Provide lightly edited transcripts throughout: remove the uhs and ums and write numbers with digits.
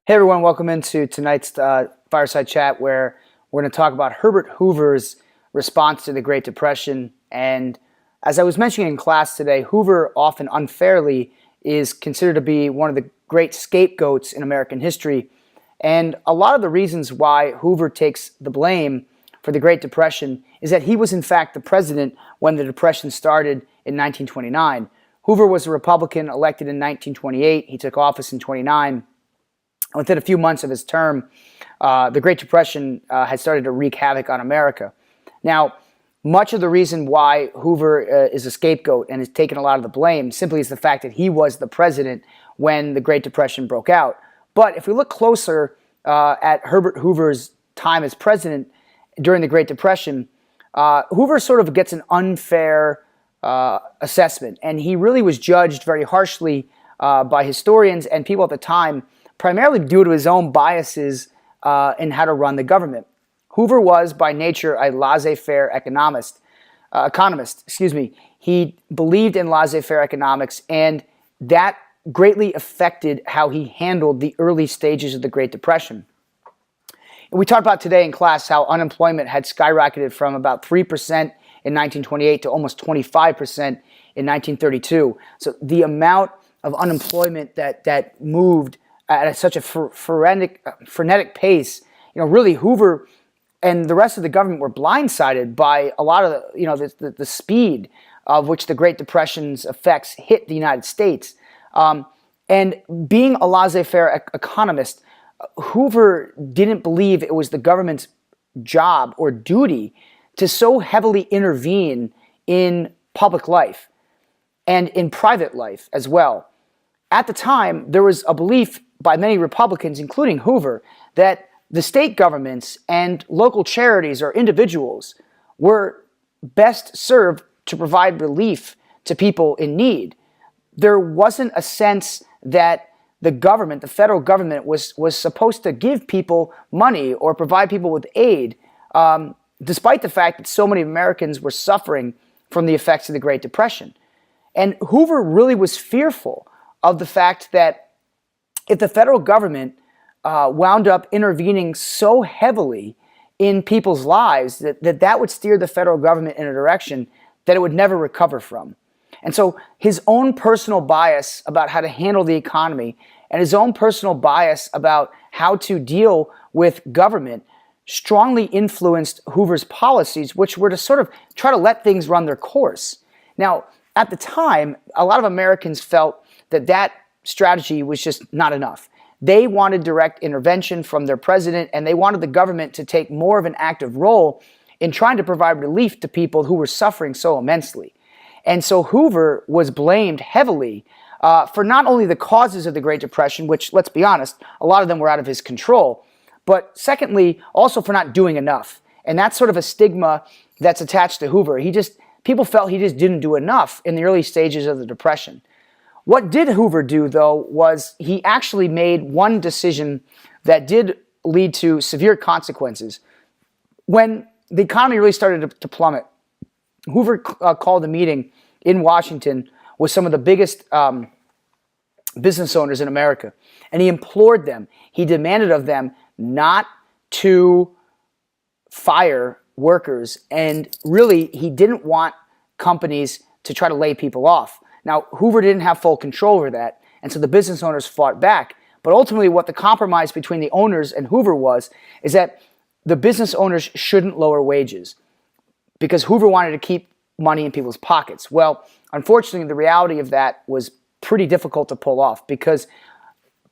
Hey everyone, welcome into tonight's Fireside Chat where we're going to talk about Herbert Hoover's response to the Great Depression. And as I was mentioning in class today, Hoover often unfairly is considered to be one of the great scapegoats in American history. And a lot of the reasons why Hoover takes the blame for the Great Depression is that he was in fact the president when the Depression started in 1929. Hoover was a Republican elected in 1928. He took office in 29. Within a few months of his term, the Great Depression had started to wreak havoc on America. Now, much of the reason why Hoover is a scapegoat and is taking a lot of the blame simply is the fact that he was the president when the Great Depression broke out. But if we look closer at Herbert Hoover's time as president during the Great Depression, Hoover sort of gets an unfair assessment, and he really was judged very harshly by historians and people at the time, primarily due to his own biases in how to run the government. Hoover was, by nature, a laissez-faire economist. He believed in laissez-faire economics, and that greatly affected how he handled the early stages of the Great Depression. And we talked about today in class how unemployment had skyrocketed from about 3% in 1928 to almost 25% in 1932. So the amount of unemployment that moved at such a frenetic pace, really Hoover and the rest of the government were blindsided by a lot of the speed of which the Great Depression's effects hit the United States. And being a laissez-faire economist, Hoover didn't believe it was the government's job or duty to so heavily intervene in public life and in private life as well. At the time, there was a belief by many Republicans, including Hoover, that the state governments and local charities or individuals were best served to provide relief to people in need. There wasn't a sense that the government, the federal government, was supposed to give people money or provide people with aid, despite the fact that so many Americans were suffering from the effects of the Great Depression. And Hoover really was fearful of the fact that if the federal government wound up intervening so heavily in people's lives that would steer the federal government in a direction that it would never recover from. And so his own personal bias about how to handle the economy and his own personal bias about how to deal with government strongly influenced Hoover's policies, which were to sort of try to let things run their course. Now, at the time, a lot of Americans felt that strategy was just not enough. They wanted direct intervention from their president, and they wanted the government to take more of an active role in trying to provide relief to people who were suffering so immensely. And so Hoover was blamed heavily for not only the causes of the Great Depression, which, let's be honest, a lot of them were out of his control, but secondly, also for not doing enough. And that's sort of a stigma that's attached to Hoover. People felt he just didn't do enough in the early stages of the Depression. What did Hoover do, though, was he actually made one decision that did lead to severe consequences. When the economy really started to plummet, Hoover called a meeting in Washington with some of the biggest business owners in America, and he implored them, he demanded of them not to fire workers, and really he didn't want companies to try to lay people off. Now, Hoover didn't have full control over that, and so the business owners fought back. But ultimately, what the compromise between the owners and Hoover is that the business owners shouldn't lower wages because Hoover wanted to keep money in people's pockets. Well, unfortunately, the reality of that was pretty difficult to pull off because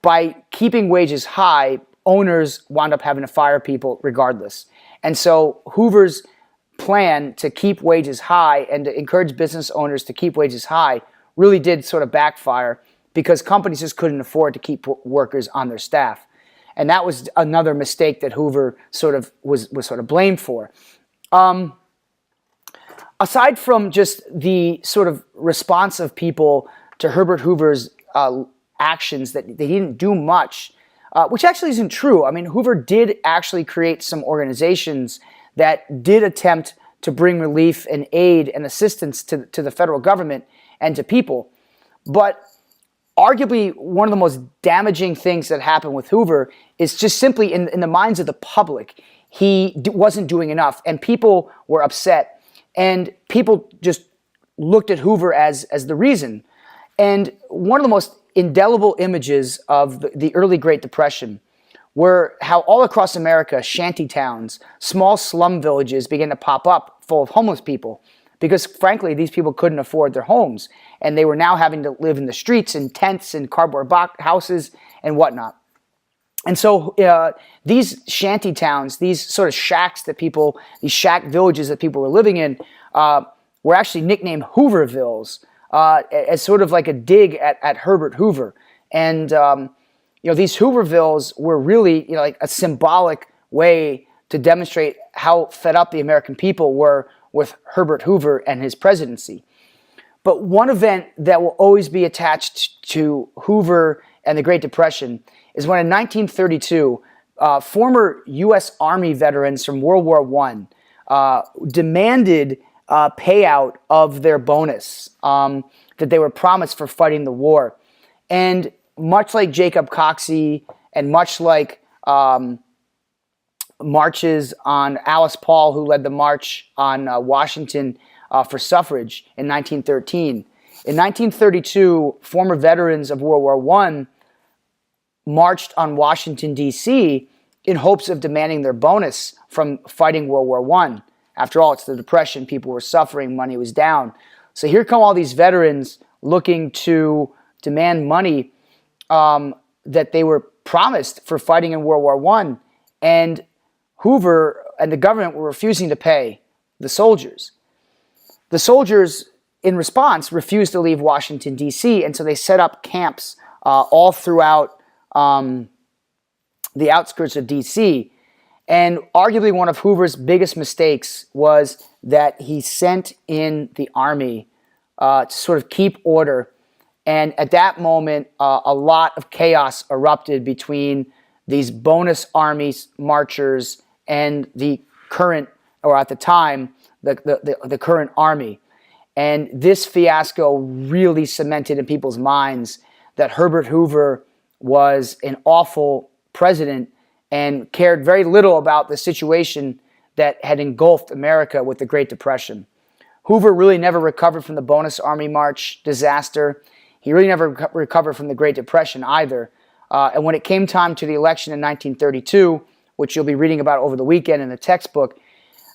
by keeping wages high, owners wound up having to fire people regardless. And so Hoover's plan to keep wages high and to encourage business owners to keep wages high really did sort of backfire because companies just couldn't afford to keep workers on their staff. And that was another mistake that Hoover sort of was sort of blamed for. Aside from just the sort of response of people to Herbert Hoover's actions, that they didn't do much, which actually isn't true. I mean, Hoover did actually create some organizations that did attempt to bring relief and aid and assistance to the federal government and to people. But arguably one of the most damaging things that happened with Hoover is just simply in the minds of the public, he wasn't doing enough, and people were upset, and people just looked at Hoover as the reason. And one of the most indelible images of the early Great Depression were how all across America, shanty towns, small slum villages began to pop up full of homeless people because, frankly, these people couldn't afford their homes, and they were now having to live in the streets in tents and cardboard box houses and whatnot. And so these shanty towns, these sort of shacks that people, these shack villages that people were living in, were actually nicknamed Hoovervilles, as sort of like a dig at Herbert Hoover. And these Hoovervilles were really like a symbolic way to demonstrate how fed up the American people were with Herbert Hoover and his presidency. But one event that will always be attached to Hoover and the Great Depression is when in 1932, former U.S. Army veterans from World War I demanded payout of their bonus that they were promised for fighting the war. And much like Jacob Coxey and much like marches on Alice Paul, who led the march on Washington for suffrage in 1913. In 1932, former veterans of World War I marched on Washington, D.C. in hopes of demanding their bonus from fighting World War I. After all, it's the Depression. People were suffering. Money was down. So here come all these veterans looking to demand money that they were promised for fighting in World War I. And Hoover and the government were refusing to pay the soldiers. The soldiers, in response, refused to leave Washington, D.C., and so they set up camps all throughout the outskirts of D.C., and arguably one of Hoover's biggest mistakes was that he sent in the army to sort of keep order. And at that moment, a lot of chaos erupted between these bonus army marchers and the current, or at the time, the current army. And this fiasco really cemented in people's minds that Herbert Hoover was an awful president and cared very little about the situation that had engulfed America with the Great Depression. Hoover really never recovered from the bonus army march disaster. He really never recovered from the Great Depression either. And when it came time to the election in 1932, which you'll be reading about over the weekend in the textbook,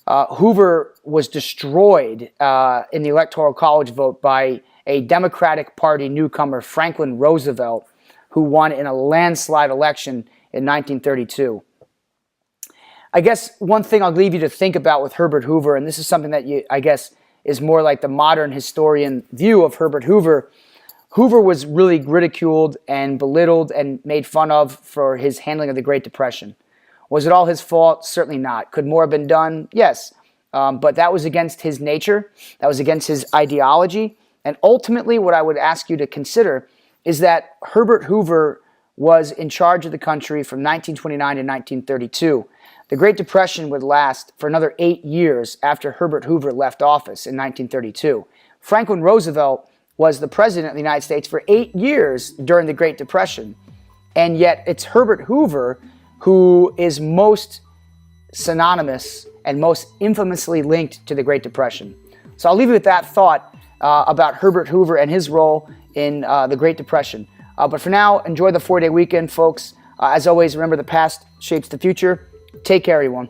Hoover was destroyed in the Electoral College vote by a Democratic Party newcomer, Franklin Roosevelt, who won in a landslide election in 1932. I guess one thing I'll leave you to think about with Herbert Hoover, and this is something that I guess is more like the modern historian view of Herbert Hoover. Hoover was really ridiculed and belittled and made fun of for his handling of the Great Depression. Was it all his fault? Certainly not. Could more have been done? Yes. But that was against his nature. That was against his ideology. And ultimately, what I would ask you to consider is that Herbert Hoover was in charge of the country from 1929 to 1932. The Great Depression would last for another 8 years after Herbert Hoover left office in 1932. Franklin Roosevelt was the president of the United States for 8 years during the Great Depression. And yet it's Herbert Hoover who is most synonymous and most infamously linked to the Great Depression. So I'll leave you with that thought about Herbert Hoover and his role in the Great Depression. But for now, enjoy the 4-day weekend, folks. As always, remember the past shapes the future. Take care, everyone.